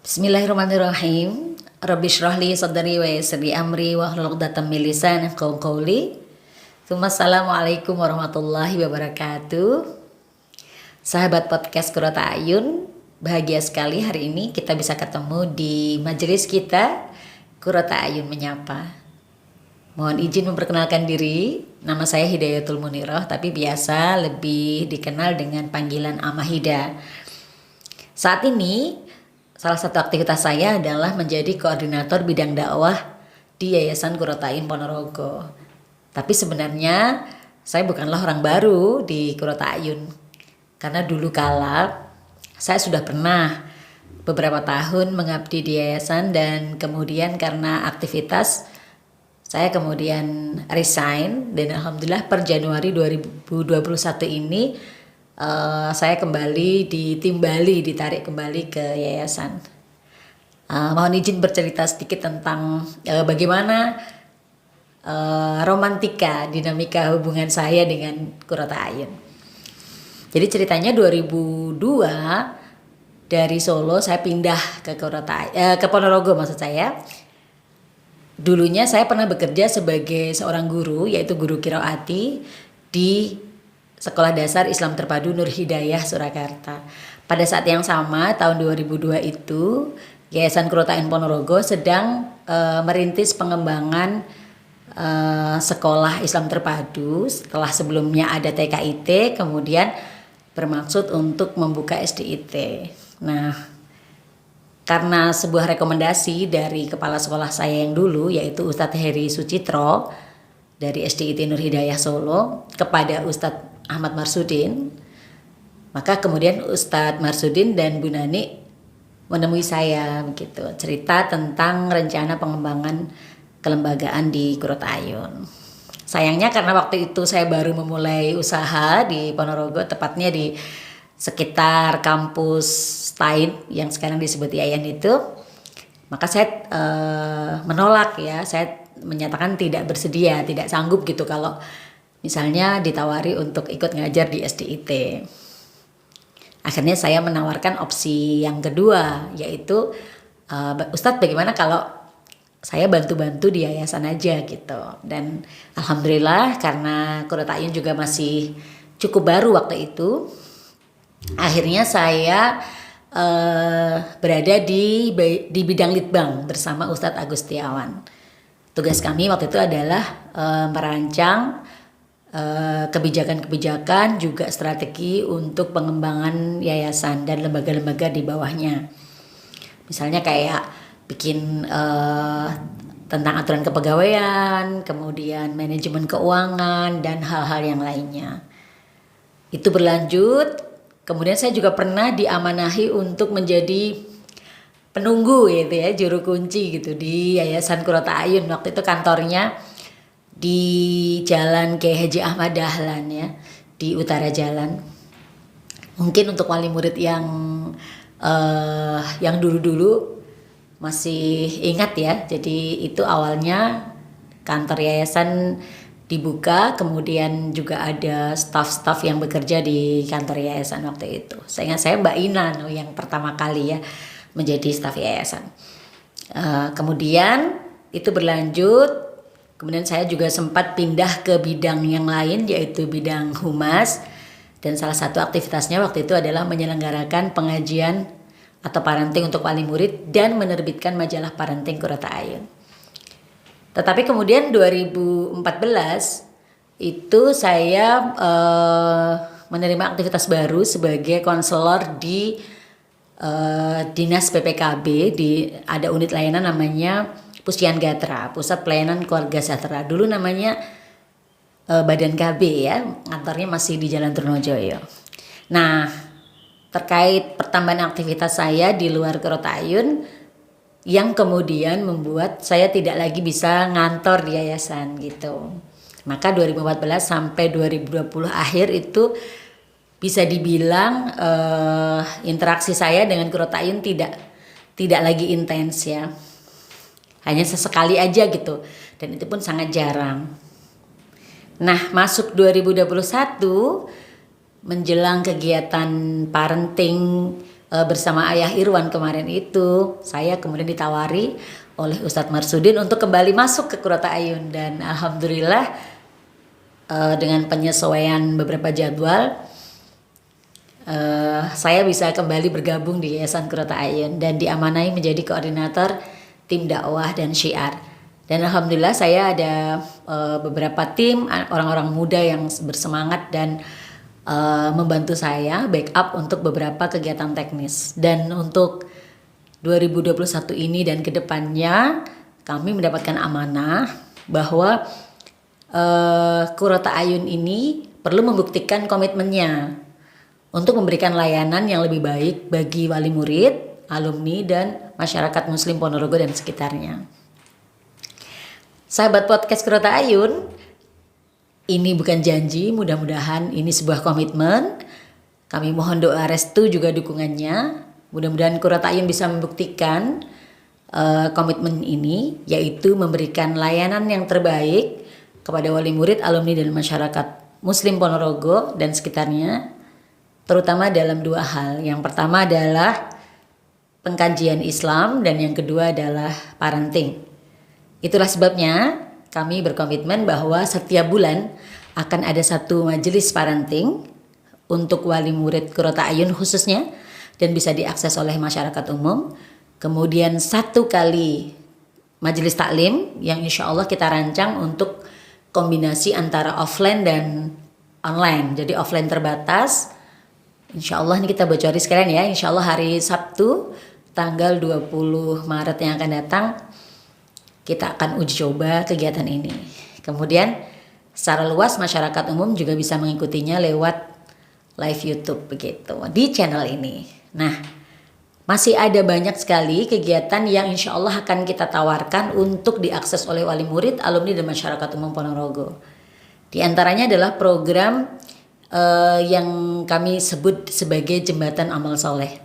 Bismillahirrahmanirrahim. Rabbi shrah li sadri wa yassir li amri wahlul 'uqdatam min lisani yafqahu qawli. Assalamualaikum warahmatullahi wabarakatuh. Sahabat podcast Qurrata A'yun, bahagia sekali hari ini kita bisa ketemu di majelis kita Qurrata A'yun Menyapa. Mohon izin memperkenalkan diri, nama saya Hidayatul Munirah, tapi biasa lebih dikenal dengan panggilan Amahida. Saat ini salah satu aktivitas saya adalah menjadi koordinator bidang dakwah di Yayasan Qurrata A'yun Ponorogo. Tapi sebenarnya saya bukanlah orang baru di Qurrata A'yun. Karena dulu kala saya sudah pernah beberapa tahun mengabdi di yayasan, dan kemudian karena aktivitas saya kemudian resign, dan alhamdulillah per Januari 2021 ini saya kembali ditimbali, ditarik kembali ke yayasan. Mohon izin bercerita sedikit tentang bagaimana romantika dinamika hubungan saya dengan Qurrata A'yun. Jadi ceritanya 2002 dari Solo saya pindah ke ke Ponorogo maksud saya. Dulunya saya pernah bekerja sebagai seorang guru, yaitu guru qiraati di Sekolah Dasar Islam Terpadu Nur Hidayah Surakarta. Pada saat yang sama tahun 2002 itu Yayasan Qurrata A'yun Ponorogo sedang merintis pengembangan sekolah Islam Terpadu setelah sebelumnya ada TKIT, kemudian bermaksud untuk membuka SDIT. Nah, karena sebuah rekomendasi dari kepala sekolah saya yang dulu, yaitu Ustadz Heri Sucitro dari SDIT Nur Hidayah Solo kepada Ustadz Ahmad Marsudin, maka kemudian Ustadz Marsudin dan Bu Nani menemui saya begitu, cerita tentang rencana pengembangan kelembagaan di Qurrata A'yun. Sayangnya karena waktu itu saya baru memulai usaha di Ponorogo, tepatnya di sekitar kampus Tain yang sekarang disebut IAIN itu, maka saya menolak ya, saya menyatakan tidak bersedia, tidak sanggup gitu kalau misalnya ditawari untuk ikut ngajar di SDIT. Akhirnya saya menawarkan opsi yang kedua, yaitu Ustadz bagaimana kalau saya bantu-bantu di yayasan aja gitu. Dan alhamdulillah karena Qurrata A'yun juga masih cukup baru waktu itu, akhirnya saya berada di bidang litbang bersama Ustadz Agustiawan. Tugas kami waktu itu adalah merancang kebijakan-kebijakan, juga strategi untuk pengembangan yayasan dan lembaga-lembaga di bawahnya. Misalnya kayak bikin tentang aturan kepegawaian, kemudian manajemen keuangan, dan hal-hal yang lainnya. Itu berlanjut, kemudian saya juga pernah diamanahi untuk menjadi penunggu gitu ya, juru kunci gitu di Yayasan Qurrata A'yun. Waktu itu kantornya di Jalan Kiai Haji Ahmad Dahlan ya, di utara jalan. Mungkin untuk wali murid yang dulu-dulu masih ingat ya. Jadi itu awalnya kantor yayasan dibuka, kemudian juga ada staf-staf yang bekerja di kantor yayasan waktu itu. Saya ingat saya Mbak Ina yang pertama kali ya menjadi staf yayasan. Kemudian itu berlanjut. Kemudian saya juga sempat pindah ke bidang yang lain, yaitu bidang humas, dan salah satu aktivitasnya waktu itu adalah menyelenggarakan pengajian atau parenting untuk wali murid dan menerbitkan majalah parenting Qurrata A'yun. Tetapi kemudian 2014 itu saya menerima aktivitas baru sebagai konselor di Dinas PPKB, ada unit layanan namanya Pustian Gatra, Pusat Pelayanan Keluarga Sejahtera. Dulu namanya Badan KB ya, kantornya masih di Jalan Trunojoyo. Nah, terkait pertambahan aktivitas saya di luar Qurrata A'yun yang kemudian membuat saya tidak lagi bisa ngantor di yayasan gitu. Maka 2014 sampai 2020 akhir itu bisa dibilang interaksi saya dengan Qurrata A'yun tidak lagi intens ya. Hanya sesekali aja gitu, dan itu pun sangat jarang. Nah, masuk 2021 menjelang kegiatan parenting bersama Ayah Irwan kemarin itu, saya kemudian ditawari oleh Ustadz Marsudin untuk kembali masuk ke Qurrata Ayun, dan alhamdulillah dengan penyesuaian beberapa jadwal saya bisa kembali bergabung di Yayasan Qurrata Ayun dan diamanai menjadi koordinator tim dakwah dan syiar. Dan alhamdulillah saya ada beberapa tim orang-orang muda yang bersemangat dan membantu saya backup untuk beberapa kegiatan teknis. Dan untuk 2021 ini dan kedepannya kami mendapatkan amanah bahwa Qurrata Ayun ini perlu membuktikan komitmennya untuk memberikan layanan yang lebih baik bagi wali murid, alumni, dan masyarakat muslim Ponorogo dan sekitarnya. Sahabat podcast Qurrata Ayun, ini bukan janji, mudah-mudahan ini sebuah komitmen. Kami mohon doa restu juga dukungannya. Mudah-mudahan Qurrata Ayun bisa membuktikan komitmen ini, yaitu memberikan layanan yang terbaik kepada wali murid, alumni, dan masyarakat muslim Ponorogo dan sekitarnya, terutama dalam dua hal. Yang pertama adalah pengkajian Islam dan yang kedua adalah parenting. Itulah sebabnya kami berkomitmen bahwa setiap bulan akan ada satu majelis parenting untuk wali murid Qurrata Ayun khususnya dan bisa diakses oleh masyarakat umum. Kemudian satu kali majelis taklim yang insya Allah kita rancang untuk kombinasi antara offline dan online. Jadi offline terbatas. Insya Allah ini kita bocori sekalian ya. Insya Allah hari Sabtu tanggal 20 Maret yang akan datang kita akan uji coba kegiatan ini. Kemudian secara luas masyarakat umum juga bisa mengikutinya lewat live YouTube begitu di channel ini. Nah, masih ada banyak sekali kegiatan yang insya Allah akan kita tawarkan untuk diakses oleh wali murid, alumni, dan masyarakat umum Ponorogo. Di antaranya adalah program yang kami sebut sebagai jembatan amal soleh.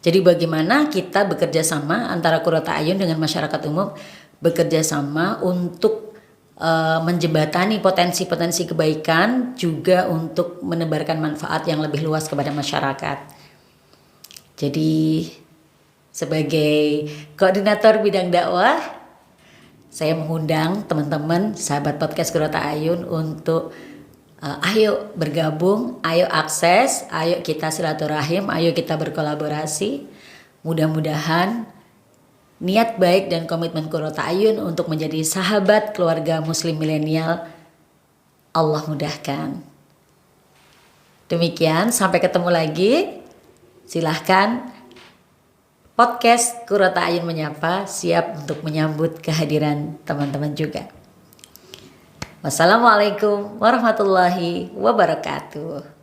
Jadi bagaimana kita bekerja sama antara Qurrata Ayun dengan masyarakat umum, bekerja sama untuk menjembatani potensi-potensi kebaikan, juga untuk menebarkan manfaat yang lebih luas kepada masyarakat. Jadi sebagai koordinator bidang dakwah, saya mengundang teman-teman sahabat podcast Qurrata Ayun untuk ayo bergabung, ayo akses, ayo kita silaturahim, ayo kita berkolaborasi. Mudah-mudahan niat baik dan komitmen Qurrata Ayun untuk menjadi sahabat keluarga muslim milenial Allah mudahkan. Demikian, sampai ketemu lagi. Silahkan podcast Qurrata Ayun menyapa siap untuk menyambut kehadiran teman-teman juga. Wassalamualaikum warahmatullahi wabarakatuh.